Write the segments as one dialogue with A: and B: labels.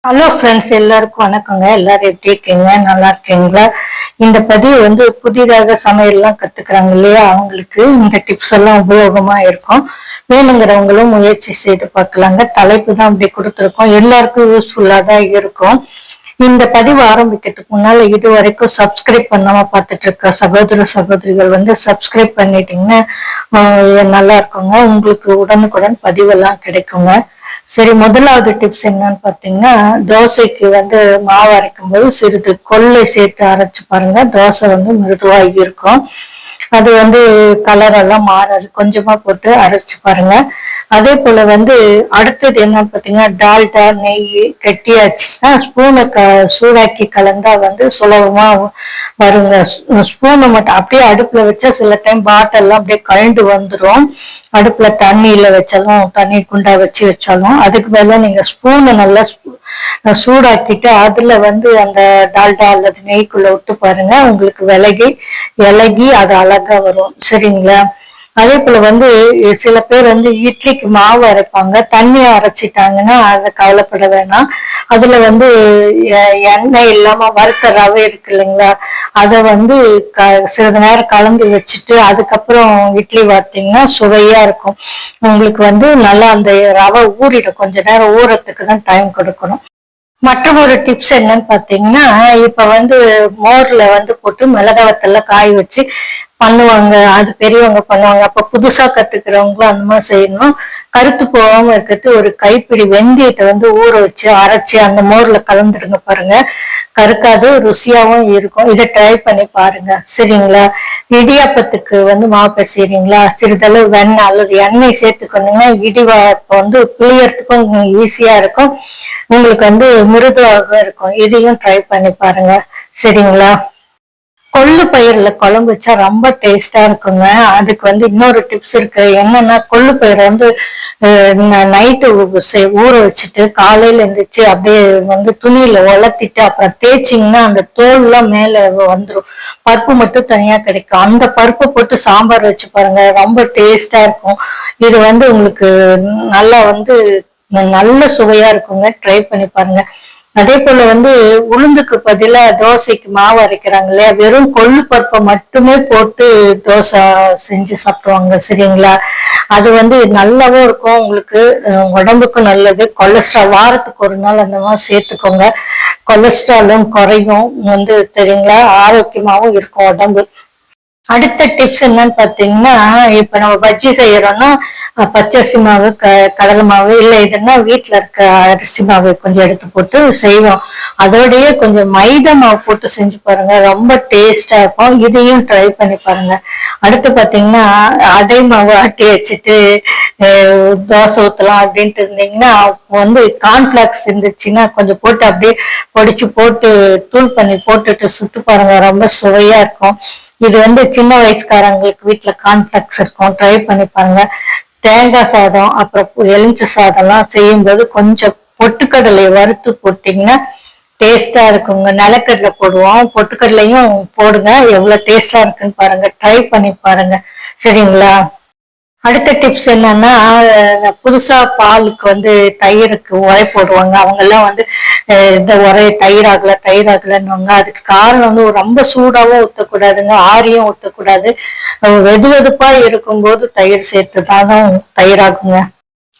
A: Hello friends, எல்லாருக்கும் வணக்கங்க. எல்லாரும் எப்படி இருக்கீங்க? நல்லா இருக்கீங்களா? இந்த பதிவு புதிதாக சமையல்லாம் கத்துக்கிறாங்க இல்லையா, அவங்களுக்கு இந்த டிப்ஸ் எல்லாம் உபயோகமா இருக்கும். வேணுங்கிறவங்களும் முயற்சி செய்து பார்க்கலாங்க. தலைப்பு தான் அப்படி கொடுத்துருக்கோம், எல்லாருக்கும் யூஸ்ஃபுல்லா தான் இருக்கும். இந்த பதிவு ஆரம்பிக்கிறதுக்கு முன்னால இது வரைக்கும் சப்ஸ்கிரைப் பண்ணாம பார்த்துட்டு இருக்க சகோதர சகோதரிகள் சப்ஸ்கிரைப் பண்ணிட்டீங்கன்னா நல்லா இருக்குங்க. உங்களுக்கு உடனுக்குடன் பதிவெல்லாம் கிடைக்குங்க. சரி, முதலாவது டிப்ஸ் என்னன்னு பாத்தீங்கன்னா, தோசைக்கு மாவு அரைக்கும் போது சிறிது கொள்ளை சேர்த்து அரைச்சு பாருங்க. தோசை மிருதுவாகி இருக்கும். அது கலர் எல்லாம் மாறாது. கொஞ்சமா போட்டு அரைச்சு பாருங்க. அதே போல அடுத்தது என்னன்னு பாத்தீங்கன்னா, டால்டா நெய் கெட்டியாச்சுன்னா ஸ்பூனை சூடாக்கி கலந்தா சுலபமா வருங்க. ஸ்பூனை மட்டும் அப்படியே அடுப்புல வச்சா சில டைம் பாட்டெல்லாம் அப்படியே கழண்டு வந்துடும். அடுப்புல தண்ணியில வச்சாலும், தண்ணி குண்டா வச்சு வச்சாலும், அதுக்கு மேல நீங்க ஸ்பூனை நல்லா சூடாக்கிட்டு அதுல அந்த டால்டா அல்லது நெய்க்குள்ள விட்டு பாருங்க. உங்களுக்கு இலகி அது அழகா வரும். சரிங்களா? அதே போல சில பேர் இட்லிக்கு மாவு அரைப்பாங்க. தண்ணியை அரைச்சிட்டாங்கன்னா அதை கவலைப்பட வேணாம். அதுல எண்ணெய் இல்லாம வறுத்த ரவை இருக்கு இல்லைங்களா, அதை சிறிது நேரம் கலந்து வச்சுட்டு அதுக்கப்புறம் இட்லி வார்த்தீங்கன்னா சுவையா இருக்கும். உங்களுக்கு நல்லா அந்த ரவை ஊறிடும். கொஞ்ச நேரம் ஊறத்துக்கு தான் டைம் கொடுக்கணும். மற்றொரு டிப்ஸ் என்னன்னு பாத்தீங்கன்னா, இப்ப மோர்ல போட்டு மிளகாவத்தெல்லாம் காய வச்சு பண்ணுவாங்க. அது பெரியவங்க பண்ணுவாங்க. அப்ப புதுசா கத்துக்கிறவங்களும் அந்த மாதிரி செய்யணும். கருத்து போகாம இருக்கிறது ஒரு கைப்பிடி வெந்தயத்தை ஊற வச்சு அரைச்சு அந்த மோர்ல கலந்துருங்க பாருங்க. கருக்காது, ருசியாவும் இருக்கும். இதை ட்ரை பண்ணி பாருங்க. சரிங்களா? இடியாப்பத்துக்கு மாவு பிசைறீங்களா, சிறிதளவு வெண்ணெய் அல்லது எண்ணெய் சேர்த்துக்கணுங்கன்னா இடியாப்பம் புளியறதுக்கும் ஈஸியா இருக்கும். உங்களுக்கு மிருதுவாக இருக்கும். இதையும் ட்ரை பண்ணி பாருங்க. சரிங்களா? கொள்ளு பயிர்ல குழம்பு வச்சா ரொம்ப டேஸ்டா இருக்குங்க. அதுக்கு இன்னொரு டிப்ஸ் இருக்கு. என்னன்னா, கொள்ளு பயிரை நைட்டு ஊற வச்சுட்டு காலையில இருந்துச்சு அப்படியே துணியில உலர்த்திட்டு அப்புறம் தேய்ச்சிங்கன்னா அந்த தோல் எல்லாம் மேல வந்துடும். பருப்பு மட்டும் தனியா கிடைக்கும். அந்த பருப்பை போட்டு சாம்பார் வச்சு பாருங்க, ரொம்ப டேஸ்டா இருக்கும். இது உங்களுக்கு நல்லா நல்ல சுவையா இருக்குங்க. ட்ரை பண்ணி பாருங்க. அதே போல உளுந்துக்கு பதிலா தோசைக்கு மாவு அரைக்கிறாங்க இல்லையா, வெறும் கொள்ளு பருப்பை மட்டுமே போட்டு தோசை செஞ்சு சாப்பிடுவாங்க. சரிங்களா? அது நல்லாவும் இருக்கும். உங்களுக்கு உடம்புக்கும் நல்லது. கொலஸ்ட்ரால் வாரத்துக்கு ஒரு நாள் அந்த மாதிரி சேர்த்துக்கோங்க. கொலஸ்ட்ராலும் குறையும். தெரியுங்களா? ஆரோக்கியமாவும் இருக்கும் உடம்பு. அடுத்த டிப்ஸ் என்னன்னு பாத்தீங்கன்னா, இப்ப நம்ம பஜ்ஜி செய்யறோம்னா பச்சரிசி மாவு, கடலை மாவு இல்ல இதுன்னா வீட்டுல இருக்க அரிசி மாவு கொஞ்சம் எடுத்து போட்டு செய்வோம். அதோடய கொஞ்சம் மைதா மாவு போட்டு செஞ்சு பாருங்க, ரொம்ப டேஸ்டா இருக்கும். இதையும் ட்ரை பண்ணி பாருங்க. அடுத்து பாத்தீங்கன்னா, அடை மாவு ஆட்டி வச்சுட்டு தோசை ஊத்தலாம் அப்படின்ட்டு இருந்தீங்கன்னா, கார்ன்பிளாக்ஸ் இருந்துச்சுன்னா கொஞ்சம் போட்டு அப்படியே பொடிச்சு போட்டு தூள் பண்ணி போட்டுட்டு சுட்டு பாருங்க, ரொம்ப சுவையா இருக்கும். இது சின்ன வயசுக்காரங்களுக்கு வீட்டுல கார்ன்பிளாக்ஸ் இருக்கும். ட்ரை பண்ணி பாருங்க. தேங்காய் சாதம் அப்புறம் எலுமிச்சை சாதம் எல்லாம் செய்யும்போது கொஞ்சம் பொட்டுக்கடலையை வறுத்து போட்டீங்கன்னா டேஸ்டா இருக்குங்க. நிலக்கடலை போடுவோம், பொட்டுக்கடலையும் போடுங்க. எவ்வளவு டேஸ்டா இருக்குன்னு பாருங்க. ட்ரை பண்ணி பாருங்க. சரிங்களா? அடுத்த டிப்ஸ் என்னன்னா, புதுசா பாலுக்கு தயிருக்கு உரை போடுவாங்க. அவங்க எல்லாம் இந்த உரை தயிர் ஆகலன்னுவாங்க. அதுக்கு காரணம் ரொம்ப சூடாவும் ஊத்தக்கூடாதுங்க, ஆரியும் ஊத்தக்கூடாது. வெது வெதுப்பா இருக்கும்போது தயிர் சேர்த்துதான் தயிராகுங்க.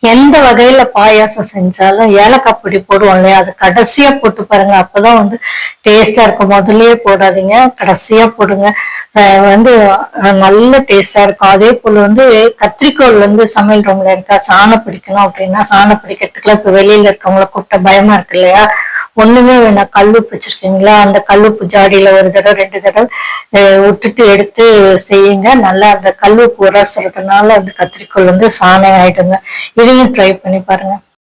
A: எந்த வகையில பாயாசம் செஞ்சாலும் ஏலக்காய் பொடி போடுவோம் இல்லையா, அது கடைசியா போட்டு பாருங்க. அப்பதான் டேஸ்டா இருக்கும். முதல்லயே போடாதீங்க, கடைசியா போடுங்க. நல்ல டேஸ்டா இருக்கும். அதே போல கத்திரிக்கோள் சமையல் ரூம்ல இருக்கா, சாணம் பிடிக்கணும் அப்படின்னா சாணம் பிடிக்கிறதுக்குலாம் இப்ப வெளியில இருக்கவங்கள கூப்பிட்ட பயமா இருக்கு இல்லையா, ஒண்ணுமே வேணாம். கல்லுப்பு வச்சிருக்கீங்களா, அந்த கல்லுப்பு ஜாடியில ஒரு தடவை 2 தடவை விட்டுட்டு எடுத்து செய்யுங்க. நல்லா அந்த கல்லுப்பு உரசுறதுனால அந்த கத்திரிக்கோள் சாணம் ஆயிடுங்க. இதையும் ட்ரை பண்ணி பாருங்க.